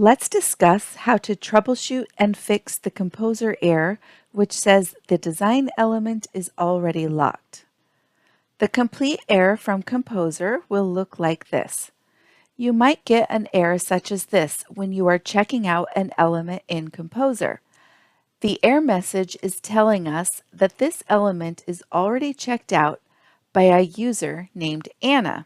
Let's discuss how to troubleshoot and fix the Composer error which says the design element is already locked. The complete error from Composer will look like this. You might get an error such as this when you are checking out an element in Composer. The error message is telling us that this element is already checked out by a user named Anna.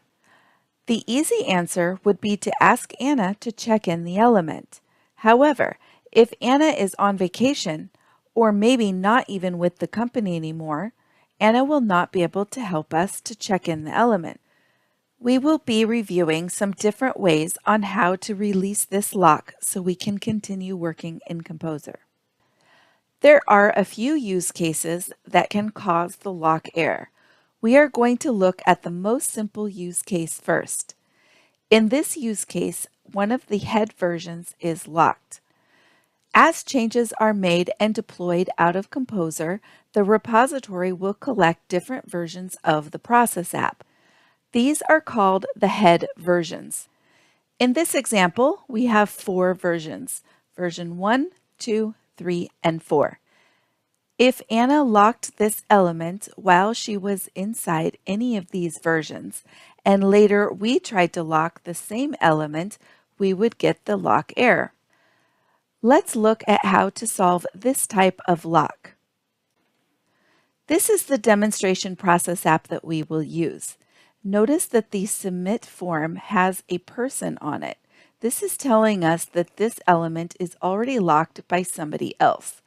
The easy answer would be to ask Anna to check in the element. However, if Anna is on vacation, or maybe not even with the company anymore, Anna will not be able to help us to check in the element. We will be reviewing some different ways on how to release this lock so we can continue working in Composer. There are a few use cases that can cause the lock error. We are going to look at the most simple use case first. In this use case, one of the head versions is locked. As changes are made and deployed out of Composer, the repository will collect different versions of the process app. These are called the head versions. In this example, we have 4 versions, version 1, 2, 3, and 4. If Anna locked this element while she was inside any of these versions, and later we tried to lock the same element, we would get the lock error. Let's look at how to solve this type of lock. This is the demonstration process app that we will use. Notice that the submit form has a person on it. This is telling us that this element is already locked by somebody else.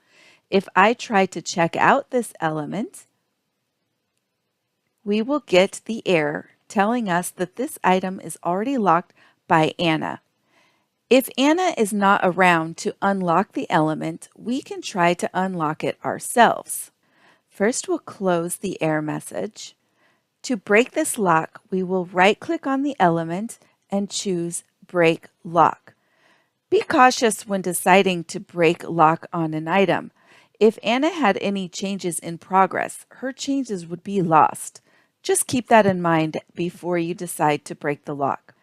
If I try to check out this element, we will get the error telling us that this item is already locked by Anna. If Anna is not around to unlock the element, we can try to unlock it ourselves. First, we'll close the error message. To break this lock, we will right-click on the element and choose Break Lock. Be cautious when deciding to break lock on an item. If Anna had any changes in progress, her changes would be lost. Just keep that in mind before you decide to break the lock.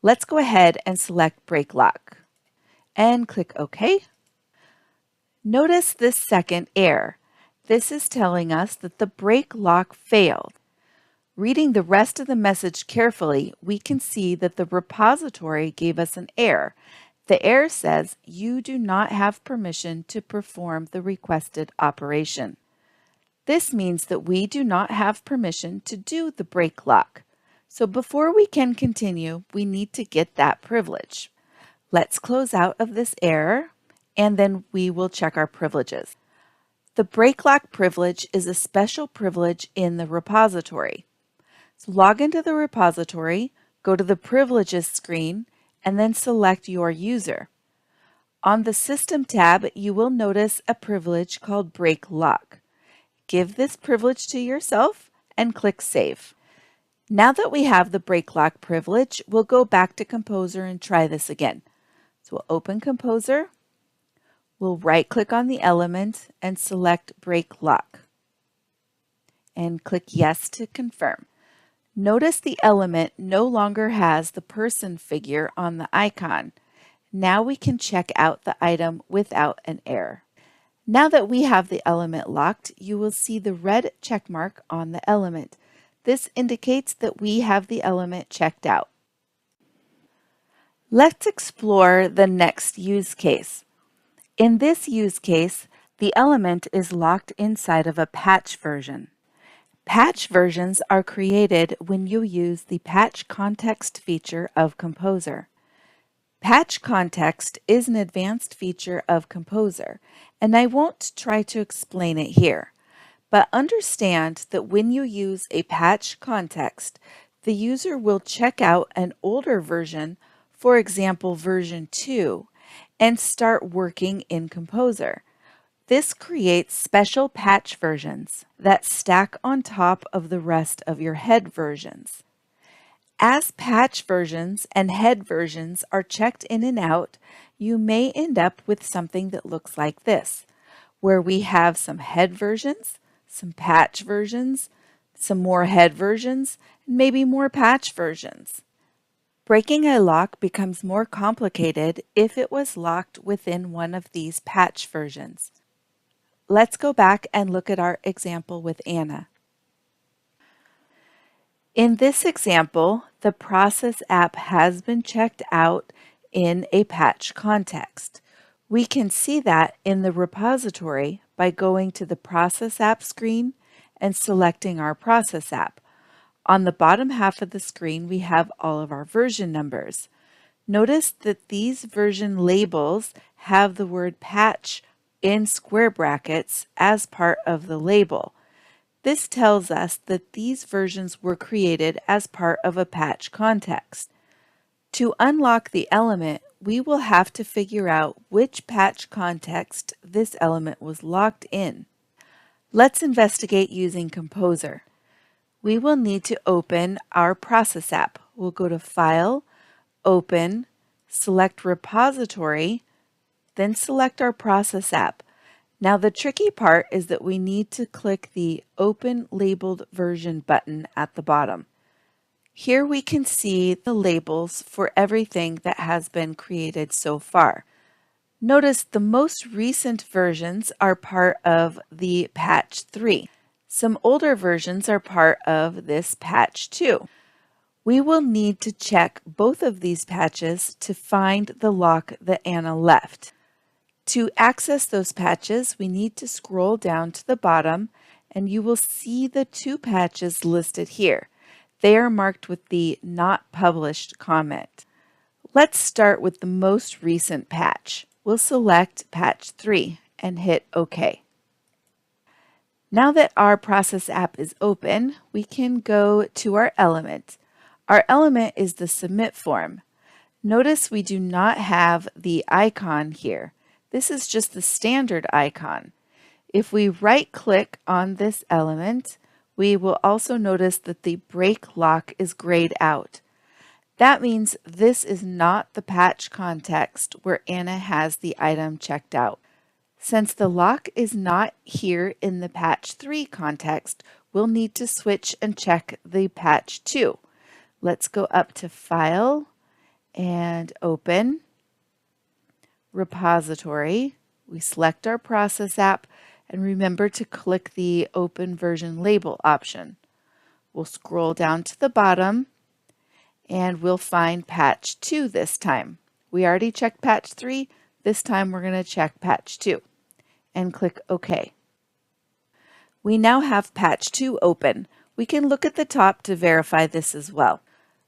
Let's go ahead and select Break Lock and click OK. Notice this second error. This is telling us that the break lock failed. Reading the rest of the message carefully, we can see that the repository gave us an error. The error says you do not have permission to perform the requested operation. This means that we do not have permission to do the break lock. So before we can continue, we need to get that privilege. Let's close out of this error and then we will check our privileges. The break lock privilege is a special privilege in the repository. So log into the repository, go to the privileges screen, and then select your user. On the System tab, you will notice a privilege called Break Lock. Give this privilege to yourself and click Save. Now that we have the Break Lock privilege, we'll go back to Composer and try this again. So we'll open Composer, we'll right-click on the element and select Break Lock, and click Yes to confirm. Notice the element no longer has the person figure on the icon. Now we can check out the item without an error. Now that we have the element locked, you will see the red check mark on the element. This indicates that we have the element checked out. Let's explore the next use case. In this use case, the element is locked inside of a patch version. Patch versions are created when you use the Patch Context feature of Composer. Patch Context is an advanced feature of Composer, and I won't try to explain it here. But understand that when you use a patch context, the user will check out an older version, for example version 2, and start working in Composer. This creates special patch versions that stack on top of the rest of your head versions. As patch versions and head versions are checked in and out, you may end up with something that looks like this, where we have some head versions, some patch versions, some more head versions, and maybe more patch versions. Breaking a lock becomes more complicated if it was locked within one of these patch versions. Let's go back and look at our example with Anna. In this example, the process app has been checked out in a patch context. We can see that in the repository by going to the process app screen and selecting our process app. On the bottom half of the screen, we have all of our version numbers. Notice that these version labels have the word patch in square brackets as part of the label. This tells us that these versions were created as part of a patch context. To unlock the element, we will have to figure out which patch context this element was locked in. Let's investigate using Composer. We will need to open our process app. We'll go to File, Open, select Repository, then select our process app. Now the tricky part is that we need to click the Open Labeled Version button at the bottom. Here we can see the labels for everything that has been created so far. Notice the most recent versions are part of the patch 3. Some older versions are part of this patch 2. We will need to check both of these patches to find the lock that Anna left. To access those patches, we need to scroll down to the bottom and you will see the two patches listed here. They are marked with the Not Published comment. Let's start with the most recent patch. We'll select Patch 3 and hit OK. Now that our process app is open, we can go to our element. Our element is the submit form. Notice we do not have the icon here. This is just the standard icon. If we right-click on this element, we will also notice that the break lock is grayed out. That means this is not the patch context where Anna has the item checked out. Since the lock is not here in the patch 3 context, we'll need to switch and check the patch 2. Let's go up to File and Open, Repository. We select our process app and remember to click the Open Version Label option. We'll scroll down to the bottom and we'll find patch 2 this time. We already checked patch 3. This time we're going to check patch 2 and click OK. We now have patch 2 open. We can look at the top to verify this as well.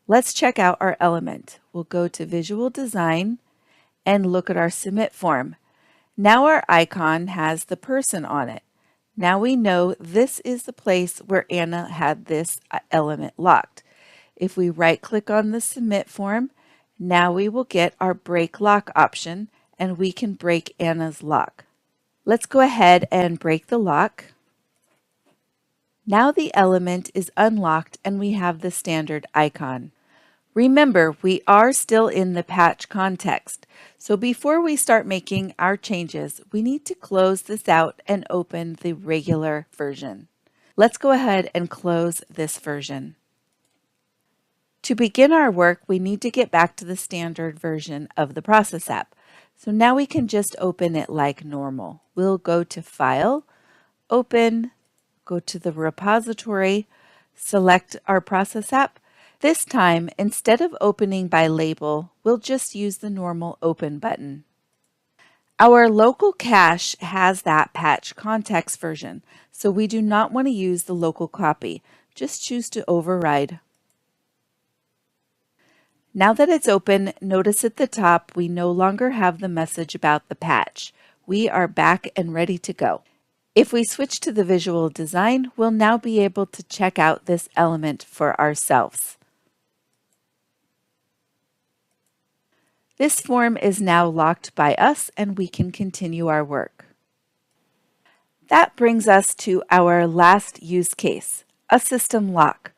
Let's check out our element. We'll go to Visual Design and look at our submit form. Now our icon has the person on it. Now we know this is the place where Anna had this element locked. If we right-click on the submit form, now we will get our break lock option and we can break Anna's lock. Let's go ahead and break the lock. Now the element is unlocked and we have the standard icon. Remember, we are still in the patch context, so before we start making our changes, we need to close this out and open the regular version. Let's go ahead and close this version. To begin our work, we need to get back to the standard version of the process app. So now we can just open it like normal. We'll go to File, Open, go to the repository, select our process app. This time, instead of opening by label, we'll just use the normal Open button. Our local cache has that patch context version, so we do not want to use the local copy. Just choose to override. Now that it's open, notice at the top we no longer have the message about the patch. We are back and ready to go. If we switch to the visual design, we'll now be able to check out this element for ourselves. This form is now locked by us and we can continue our work. That brings us to our last use case, a system lock.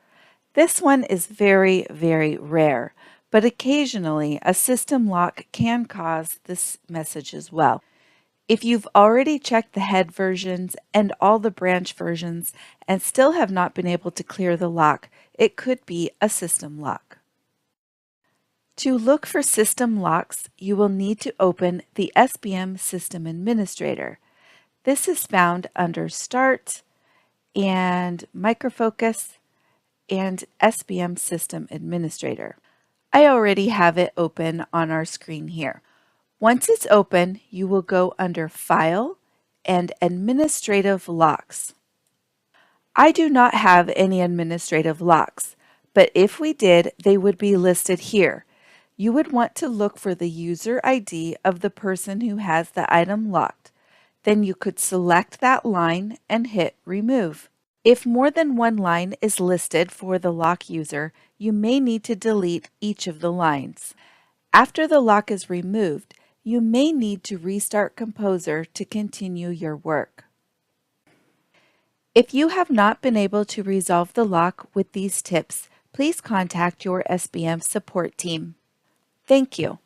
This one is very, very rare, but occasionally a system lock can cause this message as well. If you've already checked the head versions and all the branch versions and still have not been able to clear the lock, it could be a system lock. To look for system locks, you will need to open the SBM System Administrator. This is found under Start and Microfocus and SBM System Administrator. I already have it open on our screen here. Once it's open, you will go under File and Administrative Locks. I do not have any administrative locks, but if we did, they would be listed here. You would want to look for the user ID of the person who has the item locked. Then you could select that line and hit Remove. If more than one line is listed for the lock user, you may need to delete each of the lines. After the lock is removed, you may need to restart Composer to continue your work. If you have not been able to resolve the lock with these tips, please contact your SBM support team. Thank you.